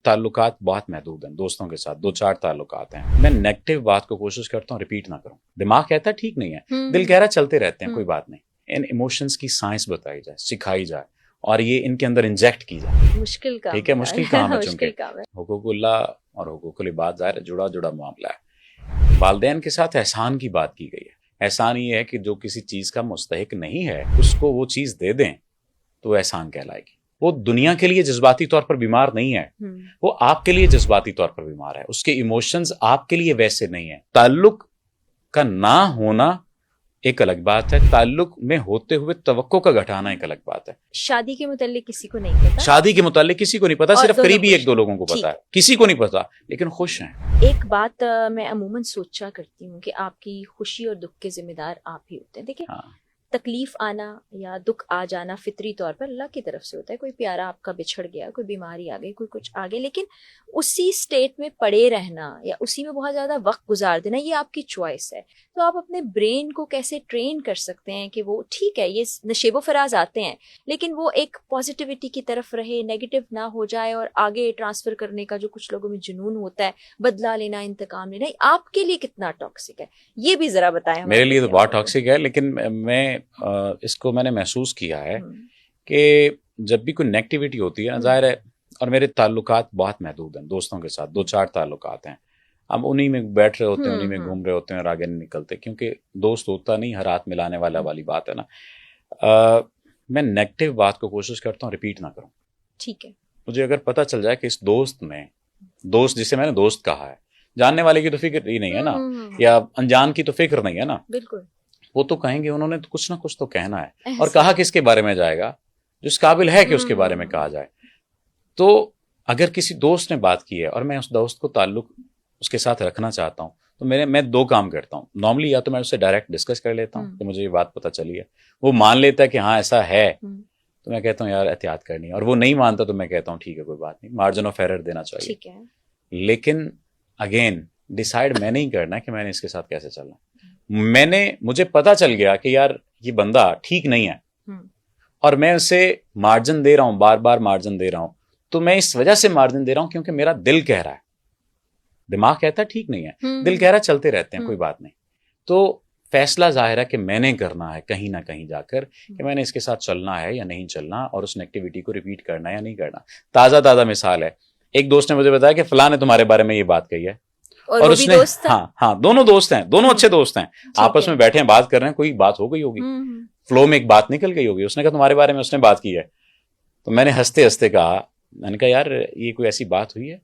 تعلقات بہت محدود ہیں دوستوں کے ساتھ، 2-4 تعلقات ہیں. میں نیگیٹو بات کو کوشش کرتا ہوں ریپیٹ نہ کروں. دماغ کہتا ہے ٹھیک نہیں ہے، دل کہہ رہا چلتے رہتے ہیں، کوئی بات نہیں. ان ایموشنز کی سائنس بتائی جائے، سکھائی جائے اور یہ ان کے اندر انجیکٹ کی جائے. مشکل کام، ٹھیک ہے، مشکل کام ہے چونکہ کام ہے. حقوق اللہ اور حقوق العباد ظاہر ہے جڑا معاملہ ہے. والدین کے ساتھ احسان کی بات کی گئی ہے. احسان یہ ہے کہ جو کسی چیز کا مستحق نہیں ہے اس کو وہ چیز دے دیں تو احسان کہلائے گی. وہ دنیا کے لیے جذباتی طور پر بیمار نہیں ہے، وہ آپ کے لیے جذباتی طور پر بیمار ہے. اس کے ایموشنز آپ کے لیے ویسے نہیں ہیں. تعلق کا نہ ہونا ایک الگ بات ہے، تعلق میں ہوتے ہوئے توقع کا گھٹانا ایک الگ بات ہے. شادی کے متعلق کسی کو نہیں پتا، شادی کے متعلق کسی کو نہیں پتا، صرف قریبی 1-2 لوگوں کو پتا ہے، کسی کو نہیں پتا لیکن خوش ہیں. ایک بات میں عموماً سوچا کرتی ہوں کہ آپ کی خوشی اور دکھ کے ذمہ دار آپ ہی ہوتے ہیں. دیکھیں تکلیف آنا یا دکھ آ جانا فطری طور پر اللہ کی طرف سے ہوتا ہے. کوئی پیارا آپ کا بچھڑ گیا، کوئی بیماری آ گئی، کوئی کچھ آ گئی، لیکن اسی سٹیٹ میں پڑے رہنا یا اسی میں بہت زیادہ وقت گزار دینا یہ آپ کی چوائس ہے. تو آپ اپنے برین کو کیسے ٹرین کر سکتے ہیں کہ وہ ٹھیک ہے یہ نشیب و فراز آتے ہیں لیکن وہ ایک پازیٹیوٹی کی طرف رہے، نیگیٹو نہ ہو جائے اور آگے ٹرانسفر کرنے کا جو کچھ لوگوں میں جنون ہوتا ہے، بدلہ لینا، انتقام لینا، آپ کے لیے کتنا ٹاکسک ہے یہ بھی ذرا بتائیں. میرے لیے تو بہت ٹاکسک ہے، لیکن میں اس کو میں نے محسوس کیا ہے کہ جب بھی کوئی نیگیٹیوٹی ہوتی ہے ظاہر ہے، اور میرے تعلقات بہت محدود ہیں دوستوں کے ساتھ، 2-4 تعلقات ہیں. ہم انہی میں بیٹھ رہے ہوتے ہیں، انہی میں گھوم رہے ہوتے ہیں اور آگے نہیں نکلتے، کیونکہ دوست ہوتا نہیں، ہر ہاتھ ملانے والی بات ہے نا. میں نیگیٹو بات کو کوشش کرتا ہوں ریپیٹ نہ کروں. ٹھیک ہے، مجھے اگر پتہ چل جائے کہ اس دوست جسے میں نے دوست کہا ہے، جاننے والے کی تو فکر ہی نہیں ہے نا، یا انجان کی تو فکر نہیں ہے نا. بالکل، وہ تو کہیں گے، انہوں نے تو کچھ نہ کچھ تو کہنا ہے، اور کہا کس کے بارے میں جائے گا؟ جو اس قابل ہے کہ اس کے بارے میں کہا جائے. تو اگر کسی دوست نے بات کی ہے اور میں اس دوست کو تعلق اس کے ساتھ رکھنا چاہتا ہوں تو میں 2 کام کرتا ہوں. نارملی یا تو میں اس سے ڈائریکٹ ڈسکس کر لیتا ہوں کہ مجھے یہ بات پتہ چلی ہے، وہ مان لیتا ہے کہ ہاں ایسا ہے تو میں کہتا ہوں یار احتیاط کرنی ہے، اور وہ نہیں مانتا تو میں کہتا ہوں ٹھیک ہے کوئی بات نہیں، مارجن آف ایرر دینا چاہیے. لیکن اگین ڈیسائیڈ میں نہیں کرنا کہ میں نے اس کے ساتھ کیسے چلنا. مجھے پتا چل گیا کہ یار یہ بندہ ٹھیک نہیں ہے اور میں اسے مارجن دے رہا ہوں، بار بار مارجن دے رہا ہوں، تو میں اس وجہ سے مارجن دے رہا ہوں کیونکہ میرا دل کہہ رہا ہے. دماغ کہتا ہے ٹھیک نہیں ہے، دل کہہ رہا ہے چلتے رہتے ہیں، کوئی بات نہیں. تو فیصلہ ظاہر ہے کہ میں نے کرنا ہے کہیں نہ کہیں جا کر کہ میں نے اس کے ساتھ چلنا ہے یا نہیں چلنا، اور اس نیگیٹیوٹی کو ریپیٹ کرنا ہے یا نہیں کرنا. تازہ مثال ہے، ایک دوست نے مجھے بتایا کہ فلاں نے تمہارے بارے میں یہ بات کہی ہے، اور اس نے ہاں دونوں دوست ہیں، دونوں اچھے دوست ہیں، آپس میں بیٹھے ہیں، بات کر رہے ہیں، کوئی بات ہو گئی ہوگی، فلو میں ایک بات نکل گئی ہوگی. اس نے کہا تمہارے بارے میں اس نے بات کی ہے. تو میں نے ہنستے ہنستے کہا، میں نے کہا یار یہ کوئی ایسی بات ہوئی ہے؟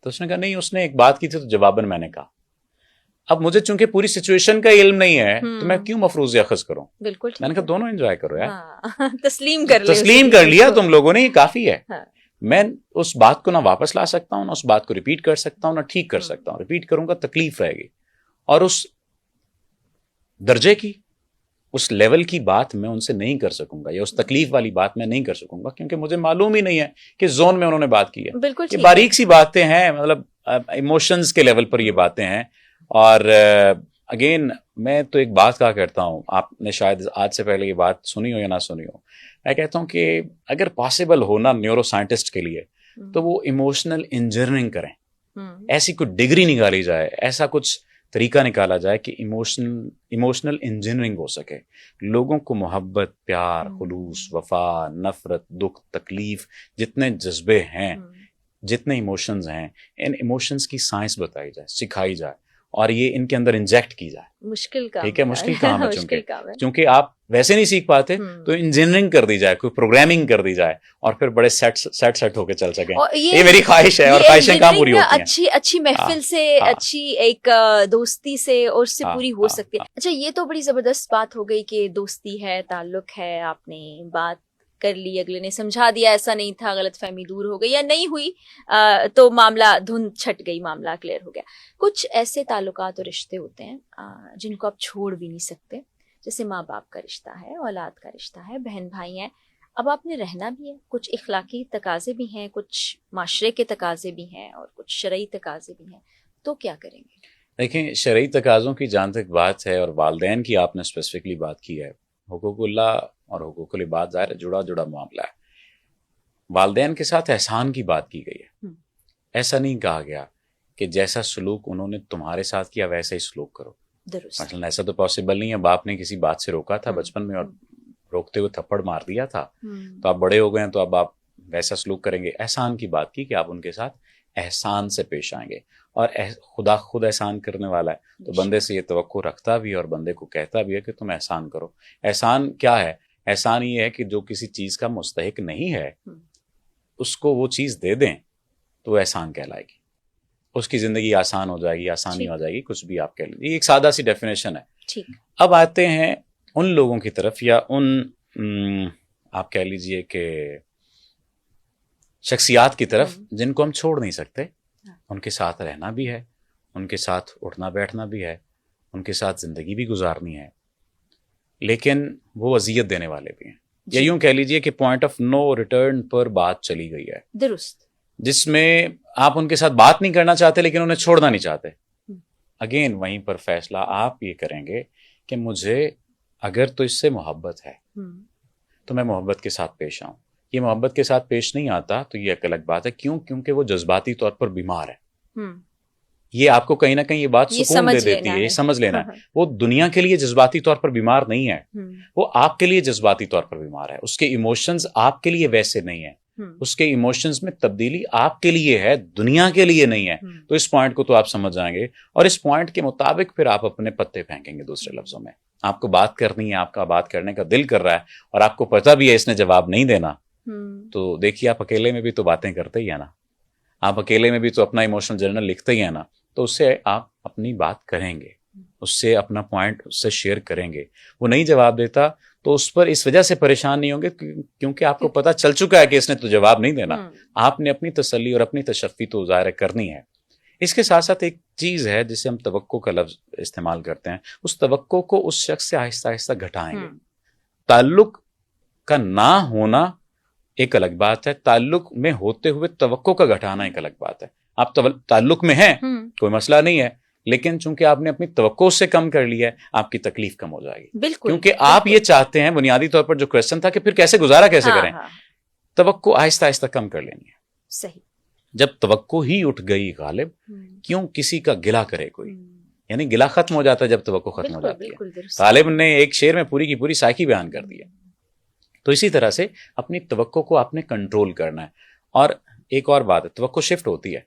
تو اس نے کہا نہیں، اس نے ایک بات کی تھی تو جواباً میں نے کہا. اب مجھے چونکہ پوری سچویشن کا علم نہیں ہے تو میں کیوں مفروض اخذ کروں. بالکل میں نے کہا دونوں انجوائے کرو یار، تسلیم کر لیا تم لوگوں نے، یہ کافی ہے. میں اس بات کو نہ واپس لا سکتا ہوں، نہ اس بات کو ریپیٹ کر سکتا ہوں، نہ ٹھیک کر سکتا ہوں. ریپیٹ کروں گا تکلیف رہے گی، اور اس درجے کی، اس لیول کی بات میں ان سے نہیں کر سکوں گا، یا اس تکلیف والی بات میں نہیں کر سکوں گا، کیونکہ مجھے معلوم ہی نہیں ہے کہ زون میں انہوں نے بات کی ہے. بالکل یہ باریک سی باتیں ہیں، مطلب ایموشنز کے لیول پر یہ باتیں ہیں. اور اگین میں تو ایک بات کہا کرتا ہوں، آپ نے شاید آج سے پہلے یہ بات سنی ہو یا نہ سنی ہو، میں کہتا ہوں کہ اگر پاسبل ہونا نیورو سائنٹسٹ کے لیے تو وہ ایموشنل انجینئرنگ کریں. ایسی کوئی ڈگری نکالی جائے، ایسا کچھ طریقہ نکالا جائے کہ ایموشنل انجینئرنگ ہو سکے. لوگوں کو محبت، پیار، خلوص، وفا، نفرت، دکھ، تکلیف، جتنے جذبے ہیں، جتنے ایموشنز ہیں، ان ایموشنز کی سائنس بتائی جائے، سکھائی جائے، اور یہ ان کے اندر انجیکٹ کی جائے. مشکل کام، ٹھیک ہے، مشکل کام ہے چونکہ آپ ویسے نہیں سیکھ پاتے تو انجینئرنگ کر دی جائے، کوئی پروگرامنگ کر دی جائے، اور پھر بڑے سیٹ ہو کے چل سکیں. یہ میری خواہش ہے، اور خواہشیں کہاں پوری ہوتی ہیں؟ اچھی محفل سے، اچھی ایک دوستی سے، اور اس سے پوری ہو سکتی ہے. اچھا، یہ تو بڑی زبردست بات ہو گئی کہ دوستی ہے، تعلق ہے، آپ نے بات کر لی، اگلے نے سمجھا دیا ایسا نہیں تھا، غلط فہمی دور ہو گئی یا نہیں ہوئی تو معاملہ دھند چھٹ گئی، معاملہ کلیئر ہو گیا. کچھ ایسے تعلقات اور رشتے ہوتے ہیں جن کو آپ چھوڑ بھی نہیں سکتے، جیسے ماں باپ کا رشتہ ہے، اولاد کا رشتہ ہے، بہن بھائی ہیں. اب آپ نے رہنا بھی ہے، کچھ اخلاقی تقاضے بھی ہیں، کچھ معاشرے کے تقاضے بھی ہیں، اور کچھ شرعی تقاضے بھی ہیں، تو کیا کریں گے؟ دیکھیں، شرعی تقاضوں کی جہاں تک بات ہے، اور والدین کی آپ نے اسپیسیفکلی بات کی ہے، حقوق اللہ اور حقوق العباد ظاہر ہے جڑا معاملہ ہے. والدین کے ساتھ احسان کی بات کی گئی ہے. ایسا نہیں کہا گیا کہ جیسا سلوک انہوں نے تمہارے ساتھ کیا ویسا ہی سلوک کرو. درست. مثلا ایسا تو پاسبل نہیں ہے, باپ نے کسی بات سے روکا تھا بچپن میں اور روکتے ہوئے تھپڑ مار دیا تھا, تو آپ بڑے ہو گئے ہیں تو اب آپ ویسا سلوک کریں گے. احسان کی بات کی کہ آپ ان کے ساتھ احسان سے پیش آئیں گے, اور خدا خود احسان کرنے والا ہے, تو بندے سے یہ توقع رکھتا بھی ہے اور بندے کو کہتا بھی ہے کہ تم احسان کرو. احسان کیا ہے؟ احسان یہ ہے کہ جو کسی چیز کا مستحق نہیں ہے اس کو وہ چیز دے دیں تو وہ احسان کہلائے گی, اس کی زندگی آسان ہو جائے گی, آسانی ہو جائے گی, کچھ بھی آپ کہہ لیجیے. یہ ایک سادہ سی ڈیفینیشن ہے. اب آتے ہیں ان لوگوں کی طرف, یا ان آپ کہہ لیجیے کہ شخصیات کی طرف جن کو ہم چھوڑ نہیں سکتے. ان کے ساتھ رہنا بھی ہے, ان کے ساتھ اٹھنا بیٹھنا بھی ہے, ان کے ساتھ زندگی بھی گزارنی ہے, لیکن وہ اذیت دینے والے بھی ہیں. یا یوں کہہ لیجیے کہ پوائنٹ آف نو ریٹرن پر بات چلی گئی ہے. درست. جس میں آپ ان کے ساتھ بات نہیں کرنا چاہتے لیکن انہیں چھوڑنا نہیں چاہتے. اگین وہیں پر فیصلہ آپ یہ کریں گے کہ مجھے اگر تو اس سے محبت ہے تو میں محبت کے ساتھ پیش آؤں. یہ محبت کے ساتھ پیش نہیں آتا تو یہ ایک الگ بات ہے. کیوں؟ کیونکہ وہ جذباتی طور پر بیمار ہے. یہ آپ کو کہیں نہ کہیں یہ بات سکون دے دیتی ہے, یہ سمجھ لینا ہے. وہ دنیا کے لیے جذباتی طور پر بیمار نہیں ہے, وہ آپ کے لیے جذباتی طور پر بیمار ہے. اس کے ایموشنز آپ کے لیے ویسے نہیں ہیں, اس کے ایموشنز میں تبدیلی آپ کے لیے ہے, دنیا کے لیے نہیں ہے. تو اس پوائنٹ کو تو آپ سمجھ جائیں گے, اور اس پوائنٹ کے مطابق پھر آپ اپنے پتے پھینکیں گے. دوسرے لفظوں میں آپ کو بات کرنی ہے, آپ کا بات کرنے کا دل کر رہا ہے, اور آپ کو پتہ بھی ہے اس نے جواب نہیں دینا, تو دیکھیے آپ اکیلے میں بھی تو باتیں کرتے ہی ہیں نا, آپ اکیلے میں بھی تو اپنا ایموشنل جرنل لکھتے ہی ہیں نا. تو اس سے آپ اپنی بات کریں گے, اس سے اپنا پوائنٹ اس سے شیئر کریں گے. وہ نہیں جواب دیتا تو اس پر اس وجہ سے پریشان نہیں ہوں گے کیونکہ آپ کو پتہ چل چکا ہے کہ اس نے تو جواب نہیں دینا. آپ نے اپنی تسلی اور اپنی تشفی تو ظاہر کرنی ہے. اس کے ساتھ ساتھ ایک چیز ہے جسے ہم توقع کا لفظ استعمال کرتے ہیں. اس توقع کو اس شخص سے آہستہ آہستہ گھٹائیں گے. تعلق کا نہ ہونا ایک الگ بات ہے, تعلق میں ہوتے ہوئے توقع کا گھٹانا ایک الگ بات ہے. آپ تعلق میں ہیں, کوئی مسئلہ نہیں ہے, لیکن چونکہ آپ نے اپنی توقع سے کم کر لیا ہے, آپ کی تکلیف کم ہو جائے گی. بالکل, کیونکہ آپ یہ چاہتے ہیں, بنیادی طور پر جو کویسچن تھا کہ پھر کیسے گزارا کیسے کریں, توقع آہستہ آہستہ کم کر لینی ہے. صحیح. جب توقع ہی اٹھ گئی غالب, کیوں کسی کا گلہ کرے کوئی, یعنی گلہ ختم ہو جاتا ہے جب توقع ختم ہو جاتی ہے. غالب نے ایک شعر میں پوری کی پوری سائیکی بیان کر دی ہے. تو اسی طرح سے اپنی توقع کو آپ نے کنٹرول کرنا ہے. اور ایک اور بات ہے, توقع شفٹ ہوتی ہے,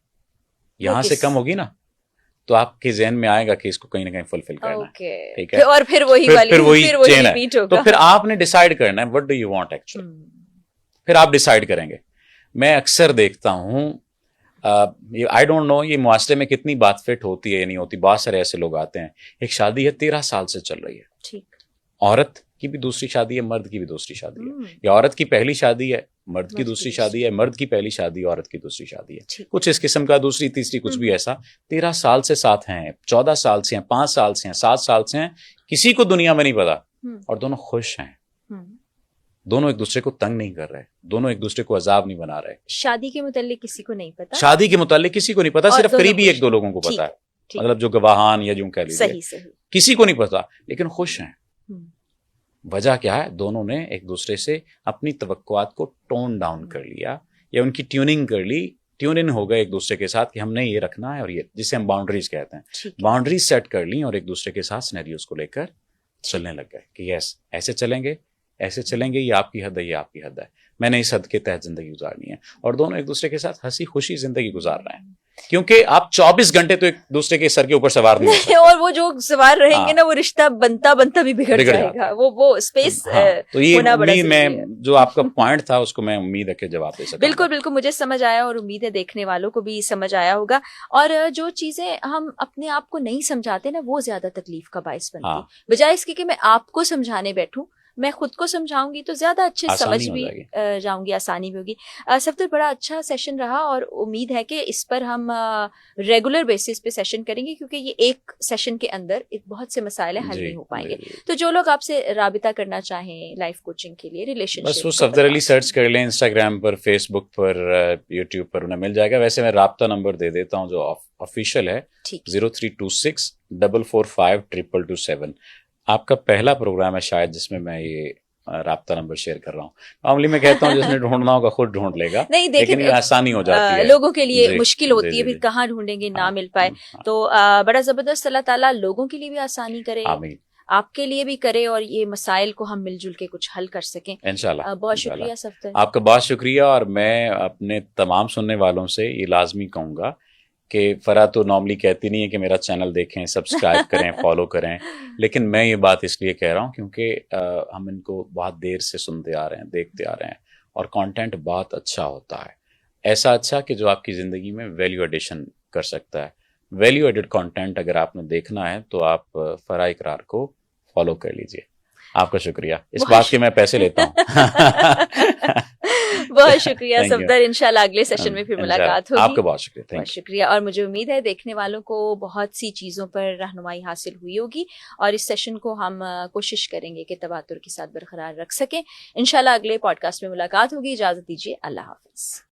یہاں سے کم ہوگی نا تو آپ کے ذہن میں آئے گا کہ اس کو کہیں نہ کہیں فلفل کرنا ہے, ٹھیک ہے, اور پھر وہی چین ہے. تو پھر آپ نے ڈیسائیڈ کرنا ہے what do you want actually, پھر آپ ڈیسائیڈ کریں گے. میں اکثر دیکھتا ہوں, آئی ڈونٹ نو یہ معاشرے میں کتنی بات فٹ ہوتی ہے یا نہیں ہوتی, بہت سارے ایسے لوگ آتے ہیں, ایک شادی ہے 13 سال سے چل رہی ہے, عورت کی بھی دوسری شادی ہے, مرد کی بھی دوسری شادی ہے, یا عورت کی پہلی شادی ہے, مرد کی دوسری شادی ہے, مرد کی پہلی شادی, عورت کی دوسری شادی ہے, کچھ اس قسم کا, دوسری تیسری کچھ بھی ایسا. 13 سال سے ساتھ ہیں, 14 سال سے ہیں, 5 سال سے ہیں, 7 سال سے ہیں, کسی کو دنیا میں نہیں پتا, اور دونوں خوش ہیں, دونوں ایک دوسرے کو تنگ نہیں کر رہے, دونوں ایک دوسرے کو عذاب نہیں بنا رہے. شادی کے متعلق کسی کو نہیں پتا, شادی کے متعلق کسی کو نہیں پتا, صرف قریبی 1-2 لوگوں کو پتا ہے, مطلب جو گواہان یا جو کہہ لیجیے, کسی کو نہیں پتا, لیکن خوش ہیں. وجہ کیا ہے؟ دونوں نے ایک دوسرے سے اپنی توقعات کو ٹون ڈاؤن کر لیا, یا ان کی ٹیوننگ کر لی, ٹیون ان ہو گئے ایک دوسرے کے ساتھ کہ ہم نے یہ رکھنا ہے, اور یہ جسے ہم باؤنڈریز کہتے ہیں, باؤنڈریز سیٹ کر لی, اور ایک دوسرے کے ساتھ سینیریوز کو لے کر چلنے لگ گئے کہ یس ایسے چلیں گے, ایسے چلیں گے, یہ آپ کی حد ہے, یہ آپ کی حد ہے, میں نے اس حد کے تحت زندگی گزارنی ہے. اور دونوں ایک دوسرے کے ساتھ ہنسی خوشی زندگی گزار رہے ہیں, کیونکہ آپ 24 گھنٹے تو ایک دوسرے کے سر کے اوپر سوار نہیں ہوتے, اور وہ جو سوار رہیں گے نا, وہ رشتہ بنتا بنتا بھی بگڑ جائے گا, وہ اسپیس. تو یہ امید میں جو آپ کا پوائنٹ تھا اس کو میں امید ہے کہ جواب دے سکوں. بالکل بالکل, مجھے سمجھ آیا, اور امید ہے دیکھنے والوں کو بھی سمجھ آیا ہوگا. اور جو چیزیں ہم اپنے آپ کو نہیں سمجھاتے نا, وہ زیادہ تکلیف کا باعث بنتی, بجائے اس کے کہ میں آپ کو سمجھانے بیٹھوں, میں خود کو سمجھاؤں گی تو زیادہ اچھے سمجھ بھی جاؤں گی, آسانی بھی ہوگی. صفدر, بڑا اچھا سیشن رہا, اور امید ہے کہ اس پر ہم ریگولر بیسس پہ سیشن کریں گے, کیونکہ یہ ایک سیشن کے اندر بہت سے مسائل حل نہیں ہو پائیں گے. تو جو لوگ آپ سے رابطہ کرنا چاہیں لائف کوچنگ کے لیے, ریلیشن شپ, بس وہ صفدر علی سرچ کر لیں, انسٹاگرام پر, فیس بک پر, یوٹیوب پر, انہیں مل جائے گا. ویسے میں رابطہ نمبر دے دیتا ہوں جو آفیشیل ہے, 0326 445 2227. آپ کا پہلا پروگرام ہے شاید جس میں یہ رابطہ نمبر شیئر کر رہا ہوں. نارملی میں کہتا ہوں جس نے ڈھونڈنا ہوگا خود ڈھونڈ لے گا, نہیں لیکن یہ آسانی ہو جاتی ہے, لوگوں کے لیے جی, مشکل ہوتی جی, ہے, جی, پھر کہاں ڈھونڈیں گے, نہ ہاں, مل پائے. تو بڑا زبردست, اللہ تعالیٰ لوگوں کے لیے بھی آسانی کرے, آمین, آپ کے لیے بھی کرے, اور یہ مسائل کو ہم مل جل کے کچھ حل کر سکیں. انشاءاللہ. بہت شکریہ صفدر, آپ کا بہت شکریہ. اور میں اپنے تمام سننے والوں سے یہ لازمی کہوں گا کہ فرا تو نارملی کہتی نہیں ہے کہ میرا چینل دیکھیں, سبسکرائب کریں, فالو کریں, لیکن میں یہ بات اس لیے کہہ رہا ہوں کیونکہ ہم ان کو بہت دیر سے سنتے آ رہے ہیں, دیکھتے آ رہے ہیں, اور کانٹینٹ بہت اچھا ہوتا ہے, ایسا اچھا کہ جو آپ کی زندگی میں ویلیو ایڈیشن کر سکتا ہے. ویلیو ایڈڈ کانٹینٹ اگر آپ نے دیکھنا ہے تو آپ فرا اقرار کو فالو کر لیجئے. آپ کا شکریہ, اس بات کے میں پیسے لیتا ہوں. بہت شکریہ صفدر, انشاءاللہ اگلے سیشن میں پھر ملاقات ہوگی. آپ کا بہت شکریہ. بہت شکریہ, اور مجھے امید ہے دیکھنے والوں کو بہت سی چیزوں پر رہنمائی حاصل ہوئی ہوگی, اور اس سیشن کو ہم کوشش کریں گے کہ تواتر کے ساتھ برقرار رکھ سکیں. انشاءاللہ اگلے پوڈ کاسٹ میں ملاقات ہوگی. اجازت دیجیے, اللہ حافظ.